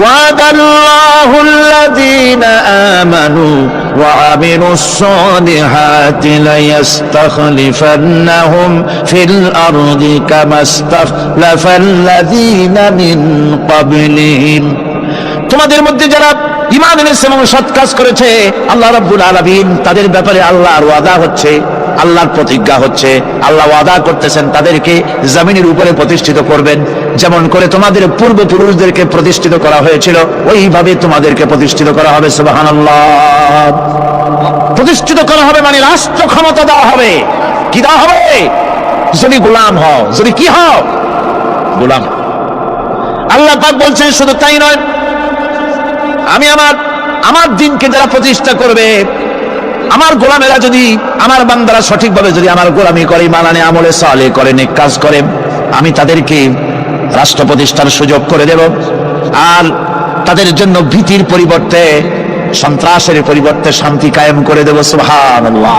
ওয়াদাল্লাহুল্লাযীনা আমানু ওয়া আমিলুস সালিহাতি লায়াস্তাখলিফান্নাহুম ফিল আরদি কামা ইসতাখলাফাল্লাযীনা মিন ক্বাবলিহিম। তোমাদের মধ্যে যারা ঈমান এনেছে এবং সৎ কাজ করেছে, আল্লাহ রাব্বুল আলামিন তাদের ব্যাপারে আল্লাহর ওয়াদা হচ্ছে, আল্লাহর প্রতিজ্ঞা হচ্ছে, আল্লাহ ওয়াদা করতেছেন তাদেরকে জমিনের উপরে প্রতিষ্ঠিত করবেন। যেমন করে তোমাদের পূর্বপুরুষদেরকে প্রতিষ্ঠিত করা হয়েছিল, ওইভাবে তোমাদেরকে প্রতিষ্ঠিত করা হবে। সুবহানাল্লাহ। প্রতিষ্ঠিত করা হবে মানে রাষ্ট্র ক্ষমতা দেওয়া হবে। কি দেওয়া হবে? যদি গোলাম হও, যদি কি হও? গোলাম। আল্লাহ পাক বলছেন শুধু তাই নয়, আমি আমার দিনকে যারা প্রতিষ্ঠা করবে, আমার গোলামেরা যদি, আমার বান্দারা সঠিকভাবে যদি আমার গোলামি করে, মানানে আমলে সালেহ করে, নেক কাজ করে, আমি তাদেরকে রাষ্ট্র প্রতিষ্ঠার সুযোগ করে দেব। আর তাদের জন্য ভীতির পরিবর্তে, সন্ত্রাসের পরিবর্তে শান্তি কায়েম করে দেব। সুবহানাল্লাহ।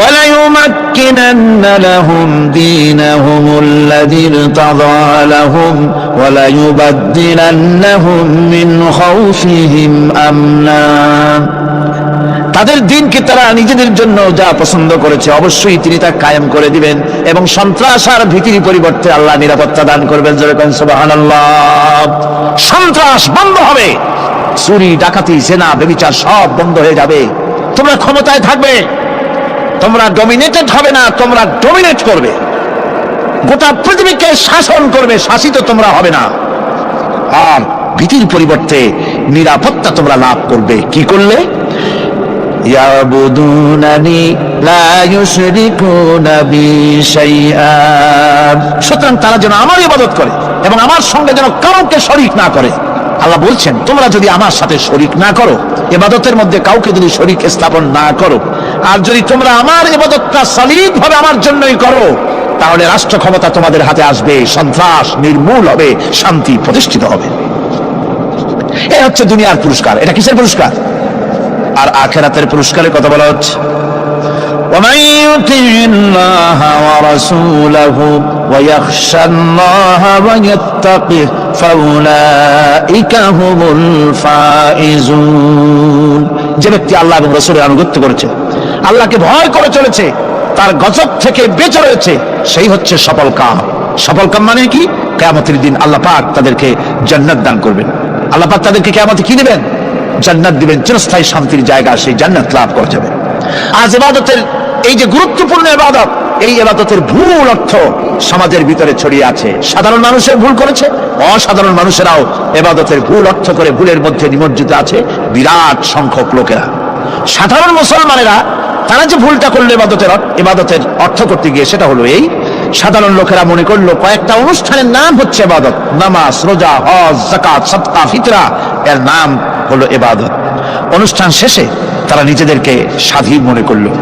وَلَيُمَكِّنَنَّ لَهُمْ دِينَهُمُ الَّذِي ارْتَضَىٰ لَهُمْ وَلَيُبَدِّلَنَّهُم مِّنْ خَوْفِهِمْ أَمْنًا। তাদের দিনকে তারা নিজেদের জন্য যা পছন্দ করেছে অবশ্যই তিনি তা কায়েম করে দিবেন, এবং সন্ত্রাস আর ভীতির পরিবর্তে আল্লাহ নিরাপত্তা দান করবেন। যেরকম সুবহানাল্লাহ। সন্ত্রাস বন্ধ হবে, চুরি, ডাকাতি, জেনা, ব্যভিচার সব বন্ধ হয়ে যাবে। তোমরা ক্ষমতায় থাকবে, তোমরা ডমিনেটেড হবে না, তোমরা ডমিনেট করবে, গোটা পৃথিবীকে শাসন করবে, শাসিত তোমরা হবে না। আর ভীতির পরিবর্তে নিরাপত্তা তোমরা লাভ করবে। কি করলে? ইয়াবুদুনানি লা ইউশরিকুনা বি শাইআ। সুতরাং তারা যেন আমার ইবাদত করে এবং আমার সঙ্গে যেন কাউকে শরীক না করে। আল্লাহ বলছেন তোমরা যদি আমার সাথে শরীক না করো, ইবাদতের মধ্যে কাউকে যদি শরীক স্থাপন না করো, আর যদি তোমরা আমার ইবাদতটা সলিডভাবে আমার জন্যই করো, তাহলে রাষ্ট্র ক্ষমতা তোমাদের হাতে আসবে, সন্ত্রাস নির্মূল হবে, শান্তি প্রতিষ্ঠিত হবে। এই হচ্ছে দুনিয়ার পুরস্কার। এটা কিসের পুরস্কার? আর আখিরাতের পুরস্কারের কথা বলা হচ্ছে। ومن يطع الله ورسوله ويخشى الله ويتقه فأولئك هم الفائزون। যে ব্যক্তি আল্লাহ এবং রাসূলের আনুগত্য করেছে, আল্লাহকে ভয় করে চলেছে, তার গজব থেকে বেঁচে রয়েছে, সেই হচ্ছে সফল কাম। সফল কাম মানে কি? কিয়ামতের দিন আল্লাহ পাক তাদেরকে জান্নাত দান করবেন। আল্লাহ পাক তাদেরকে কিয়ামতে কি দিবেন? জান্নাত দিবেন, চিরস্থায়ী শান্তির জায়গা, সেই জান্নাত লাভ করা যাবে। আজ ইবাদতের এই যে গুরুত্বপূর্ণ ইবাদত, এই ইবাদতের ভুল অর্থ সমাজের ভিতরে ছড়িয়ে আছে। সাধারণ মানুষের ভুল করেছে, অসাধারণ মানুষেরাও ইবাদতের ভুল অর্থ করে ভুলের মধ্যে নিমজ্জিত আছে বিরাট সংখ্যক লোকেরা। সাধারণ মুসলমানেরা তারা যে ভুলটা করলো ইবাদতের অর্থ করতে গিয়ে, সেটা হলো এই, সাধারণ লোকেরা মনে করলো কয়েকটা অনুষ্ঠানের নাম হচ্ছে ইবাদত, নামাজ, রোজা, হজ, যাকাত, সাদকা, ফিতরা, এর নাম হলো ইবাদত। অনুষ্ঠান শেষে তারা নিজেদেরকে স্বাধীন মনে করলো।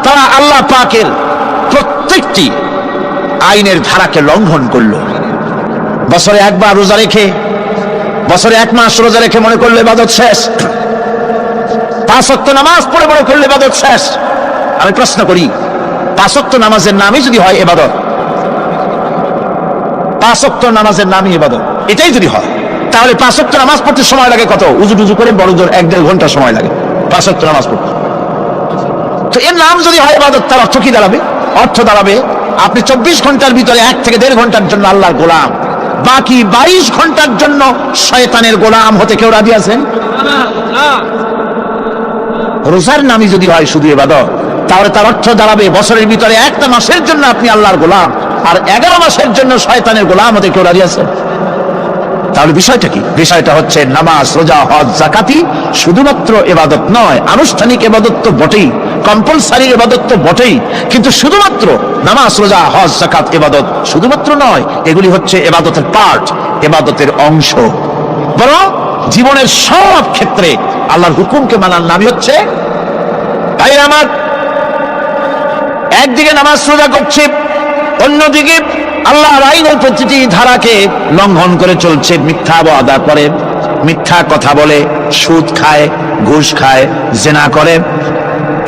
তারা আল্লাহ পাকের প্রত্যেকটি আইনের ধারাকে লঙ্ঘন করলো। বছরে একবার রোজা রেখে, বছরে এক মাস রোজা রেখে মনে করলো ইবাদত শেষ। 5 ওয়াক্ত নামাজ পড়ে মনে করলে ইবাদত শেষ। আমি প্রশ্ন করি, 5 ওয়াক্ত নামাজের নামই যদি হয় ইবাদত, 5 ওয়াক্ত নামাজের নামই ইবাদত, এটাই যদি হয়, তাহলে 5 ওয়াক্ত নামাজ পড়তে সময় লাগে কত? উজু টুজু করে বড় জোর 1-1.5 ঘন্টা সময় লাগে 5 ওয়াক্ত নামাজ পড়তে। তো এর নাম যদি হয় ইবাদত, তার অর্থ কি দাঁড়াবে? অর্থ দাঁড়াবে আপনি 24 ঘন্টার ভিতরে 1 থেকে 1.5 ঘন্টার জন্য আল্লাহর গোলাম, বাকি 22 ঘন্টার জন্য শয়তানের গোলাম হতে কেউ রাজি আছেন? রোজার নামই যদি হয় শুধু ইবাদত, তাহলে তার অর্থ দাঁড়াবে বছরের ভিতরে একটা মাসের জন্য আপনি আল্লাহর গোলাম, আর 11 মাসের জন্য শয়তানের গোলাম হতে কেউ রাজি আছেন? তাহলে বিষয়টা কি? বিষয়টা হচ্ছে নামাজ, রোজা, হজ, যাকাতি শুধুমাত্র ইবাদত নয়, আনুষ্ঠানিক ইবাদত তো বটেই, কম্পালসারি ইবাদত তো বটেই, কিন্তু শুধুমাত্র নামাজ, রোজা, হজ, যাকাত ইবাদত শুধুমাত্র নয়, এগুলি হচ্ছে ইবাদতের পার্ট, ইবাদতের অংশ। বরং জীবনের সব ক্ষেত্রে আল্লাহর হুকুমকে মানার নামই হচ্ছে ভাইরা আমার, একদিকে নামাজ রোজা করছে, অন্যদিকে আল্লাহর আইনের প্রতিটি ধারাকে লঙ্ঘন করে চলছে, মিথ্যা ওয়াদা করে, মিথ্যা কথা বলে, সুদ খায়, ঘুষ খায়, জেনা করে,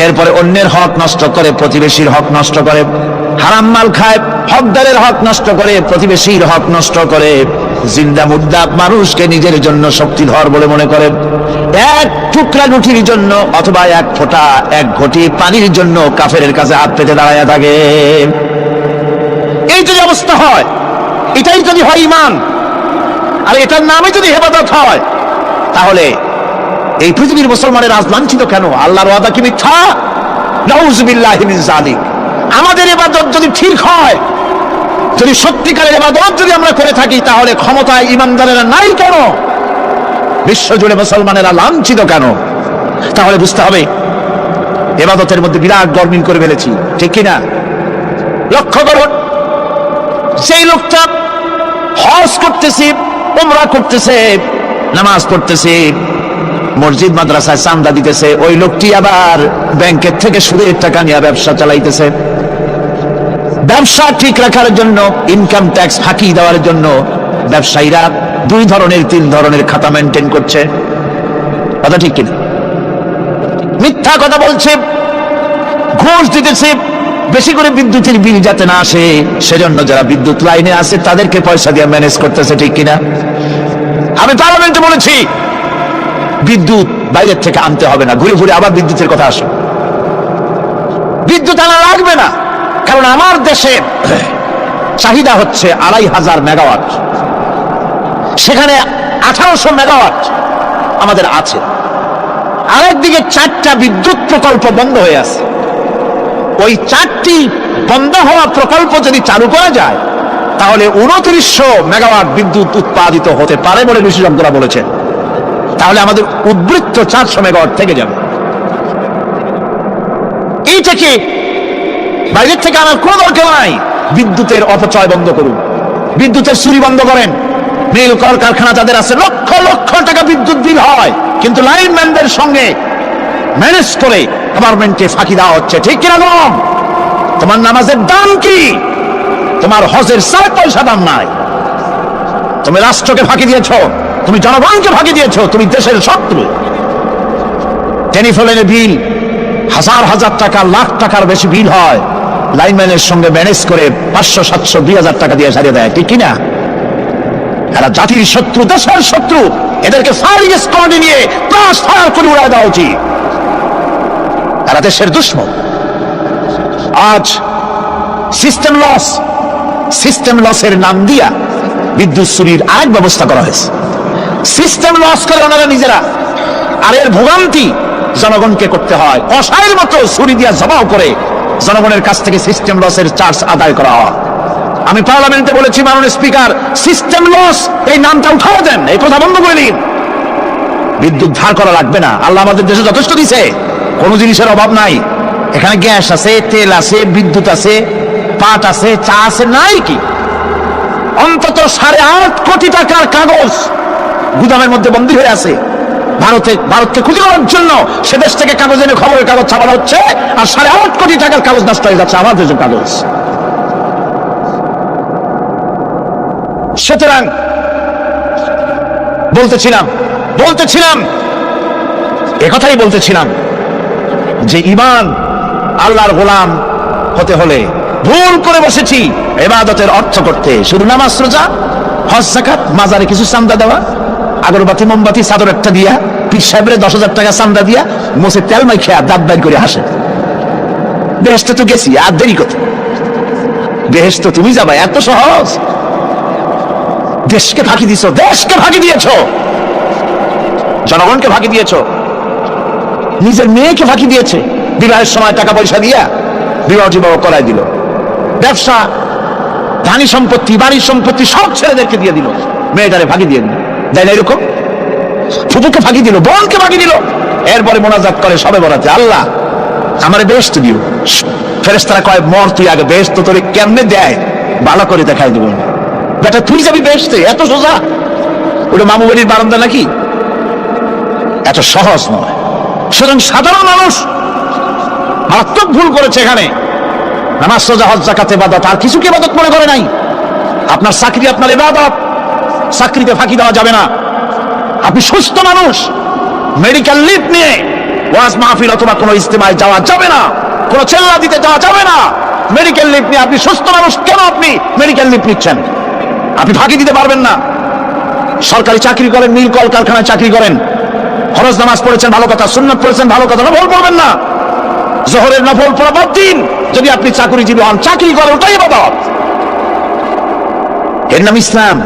এরপরে অন্যের হক নষ্ট করে, প্রতিবেশীর হক নষ্ট করে, হারাম মাল খায়, হকদারের হক নষ্ট করে, প্রতিবেশীর হক নষ্ট করে, জিন্দা মুর্দা মানুষকে নিজের জন্য শক্তিধর বলে মনে করেন। এক টুকরা রুটির জন্য অথবা এক ফোঁটা এক ঘটি পানির জন্য কাফেরের কাছে হাত পেতে দাঁড়ায় থাকে। এই যদি অবস্থা হয়, এটাই যদি হয় ঈমান, আর এটার নামে যদি ইবাদত হয়, তাহলে এই পৃথিবীর মুসলমানের আজ লাঞ্ছিত কেন? আল্লাহর ওয়াদা কি মিথ্যা? নাউযুবিল্লাহি মিন যালিক। আমাদের ইবাদত যদি ঠিক হয়, যদি সত্যিকারের ইবাদত যদি আমরা করে থাকি, তাহলে ক্ষমতায় ঈমানদারেরা নাই কেন? বিশ্বজুড়ে মুসলমানেরা লাঞ্ছিত কেন? তাহলে বুঝতে হবে ইবাদতের মধ্যে বিরাট গরমিল করে ফেলেছি, ঠিক কিনা? লক্ষ্য করুন, সেই লোকটা হজ করতেছে, উমরা করতেছে, নামাজ পড়তেছে, মসজিদ মাদ্রাসায় চাঁদা দিতেছে, ওই লোকটি আবার ব্যাংকের থেকে সুদের টাকা নিয়ে ব্যবসা চালাইতেছে। ব্যবসা ঠিক রাখার জন্য, ইনকাম ট্যাক্স ফাঁকি দেওয়ার জন্য ব্যবসায়ীরা 2 ধরনের 3 ধরনের খাতা মেনটেন করছে। কথা ঠিক কিনা? মিথ্যা কথা বলছে, ঘুষ দিতেছে, বেশি করে বিদ্যুতের বিল যাতে না আসে সেজন্য যারা বিদ্যুৎ লাইনে আছে তাদেরকে পয়সা দিয়ে ম্যানেজ করতেছে, ঠিক কিনা? আমি পার্লামেন্টে বলেছি বিদ্যুৎ বাইরের থেকে আনতে হবে না, ঘুরে ঘুরে আবার বিদ্যুতের কথা আসে। বিদ্যুৎ আনা লাগবে না, কারণ আমার দেশে চাহিদা হচ্ছে 2500 মেগাওয়াট, সেখানে 1800 মেগাওয়াট আমাদের আছে। আরেকদিকে 4টা বিদ্যুৎ প্রকল্প বন্ধ হয়ে আছে। ওই 4টি বন্ধ হওয়া প্রকল্প যদি চালু করা যায়, তাহলে 2900 মেগাওয়াট বিদ্যুৎ উৎপাদিত হতে পারে বলে বিশেষজ্ঞরা বলেছেন। তাহলে আমাদের উদ্বৃত্ত 400 মেগাওয়াট থেকে যাবে। এইটাকে বাইরের থেকে আনার কোনো দরকার নাই। বিদ্যুতের অপচয় বন্ধ করুন, বিদ্যুতের চুরি বন্ধ করেন। মিল কারখানা যাদের আছে, লক্ষ লক্ষ টাকা বিদ্যুৎ বিল হয়, কিন্তু লাইনম্যানদের সঙ্গে ম্যানেজ করে গভর্নমেন্টে ফাঁকি দেওয়া হচ্ছে, ঠিক কিনা? তোমার নামাজের দাম কি? তোমার হজের 4 পয়সা দাম নাই। তুমি রাষ্ট্রকে ফাঁকি দিয়েছ, তুমি জনগণকে ফাঁকি দিয়েছ, তুমি দেশের শত্রু। টেলিফোনের বিল হাজার হাজার টাকা, লাখ টাকার বেশি বিল হয়, লাইনম্যানের সঙ্গে ম্যানেজ করে 500, 700, 2000 টাকা দিয়ে সারিয়ে দেয়, ঠিক কিনা? এরা জাতির শত্রু, দেশের শত্রু। এদেরকে ফায়ারিং স্কোয়াডে নিয়ে ক্লাস ফায়ার করে উড়ায় দেওয়া উচিত। এরা দেশের দুশ্মন। আজ সিস্টেম লসের নাম দিয়া বিদ্যুৎ চুরির আরেক ব্যবস্থা করা হয়েছে। সিস্টেম লস করে ওনারা নিজেরা, আর এর ভোগান্তি জনগণকে করতে হয়। কসাইয়ের মতো চুরি দিয়া জবাও করে জনগণের কাছ থেকে সিস্টেম লসের চার্জ আদায় করা হয়। আমি পার্লামেন্টে বলেছি, মাননীয় স্পিকার, সিস্টেম লস এই নামটা উঠাও দেন, এই কথা বন্ধ করে দিন। বিদ্যুৎ ধার করা লাগবে না, আল্লাহ আমাদের দেশে যথেষ্ট দিছে, কোনো জিনিসের অভাব নাই। এখানে গ্যাস আছে, তেল আছে, বিদ্যুৎ আছে, পাট আছে, চা আছে, নাই কি? অন্তত 8.5 কোটি টাকার কাগজ গুদামের মধ্যে বন্দী হয়ে আছে। ভারতকে খুঁজে করার জন্য সে দেশ থেকে কাগজ এনে খবরের কাগজ ছাপানো হচ্ছে, আর 8.5 কোটি টাকার কাগজ নষ্ট হয়ে যাচ্ছে, আমার দেশের কাগজ। সুতরাং বলতেছিলাম একথাই বলতেছিলাম যে ঈমান, আল্লাহর গোলাম হতে হলে ভুল করে বসেছি ইবাদতের অর্থ করতে। শুধু নামাজ, রোজা, হজ, যাকাত, মাজারে কিছু চান্দা দেওয়া, আগরবাতি, মোমবাতি, চাদর একটা দিয়া, পীর সাহেবের 10,000 টাকা চান্দা দিয়া, মোছে তেল মাই খেয়া দাঁত বাইর করে হাসে। বেহেশতে তো গেছি, আর দেরি কত? বেহেশতে তুমি যাবা, এত সহজ? দেশকে ফাঁকি দিয়েছ, জনগণকে ফাঁকি দিয়েছ, নিজের মেয়েকে ফাঁকি দিয়েছে। বিবাহের সময় টাকা পয়সা দিয়া বিবাহ করাই দিল। ব্যবসা, ধানি সম্পত্তি, বাড়ির সম্পত্তি সব ছেলেদেরকে দিয়ে দিল, মেয়েটারে ফাঁকি দিয়ে দিল। দেয় না এরকম? ফুপুকে ফাঁকি দিল, বোনকে ফাঁকি দিল। এরপরে মোনাজাত করে সবে বরাতে, আল্লাহ আমারে বেহেশত দিও। ফেরেশতারা কয়, মর তুই আগে, বেহেশত তোরে কেমনে দেয় ভালো করে দেখাই দেব। বেটা তুই যাবি বেহেশতে? এত সোজা? ওটা মামু বাড়ির বারান্দা নাকি? এত সহজ নয়। সুতরাং সাধারণ মানুষ মারাত্মক ভুল করেছে এখানে। নামাজ, রোজা, হজ, যাকাত ইবাদত, আর কিছু কি ইবাদত মনে করে নাই? আপনার চাকরি আপনার ইবাদত, চাকরিতে ফাঁকি দেওয়া যাবে না। আপনি সুস্থ মানুষ, মেডিকেল লিভ নিয়ে ওয়াজ মাহফিল অথবা কোনো ইজতেমায় যাওয়া যাবে না, কোনো চেল্লা দিতে যাওয়া যাবে না। মেডিকেল লিভ নিয়ে আপনি সুস্থ মানুষ, কেন আপনি মেডিকেল লিভ নিচ্ছেন? আপনি ফাঁকি দিতে পারবেন না। সরকারি চাকরি করেন, মিল কলকারখানায় চাকরি করেন, ফরজ নামাজ পড়েছেন ভালো কথা, সুন্নাত পড়েছেন ভালো কথা, নফল পড়বেন না। জোহরের নফল পড়া বাদ দিন। যদি আপনি চাকরিজীবী হন, চাকরি করেন, ওটাই ইবাদত। এর নাম ইসলাম,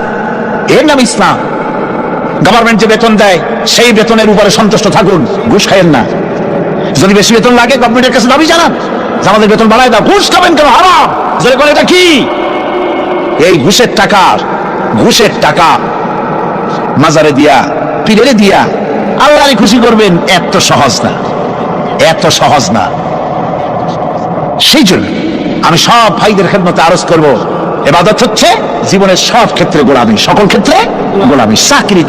এর নাম ইসলাম। গভর্নমেন্ট যে বেতন দেয় সেই বেতনের উপরে সন্তুষ্ট থাকুন, ঘুষ খাইয়েন না। যদি বেশি বেতন লাগে গভর্নমেন্টের কাছে দাবি জানান যে আমাদের বেতন বাড়ায় দাও। ঘুষ খাবেন কেন? হারাম। যে বলে এটা কি? এই ঘুষের টাকা মাজারে দিয়া, পীরে দিয়া আল্লাহরে খুশি করবেন, এত সহজ না, এত সহজ না। সেই জন্য আমি সব ভাইদের খেদমতে আরজ করব, ইবাদত হচ্ছে জীবনের সব ক্ষেত্রে গোলামি, সকল ক্ষেত্রে গোলামি। চাকরি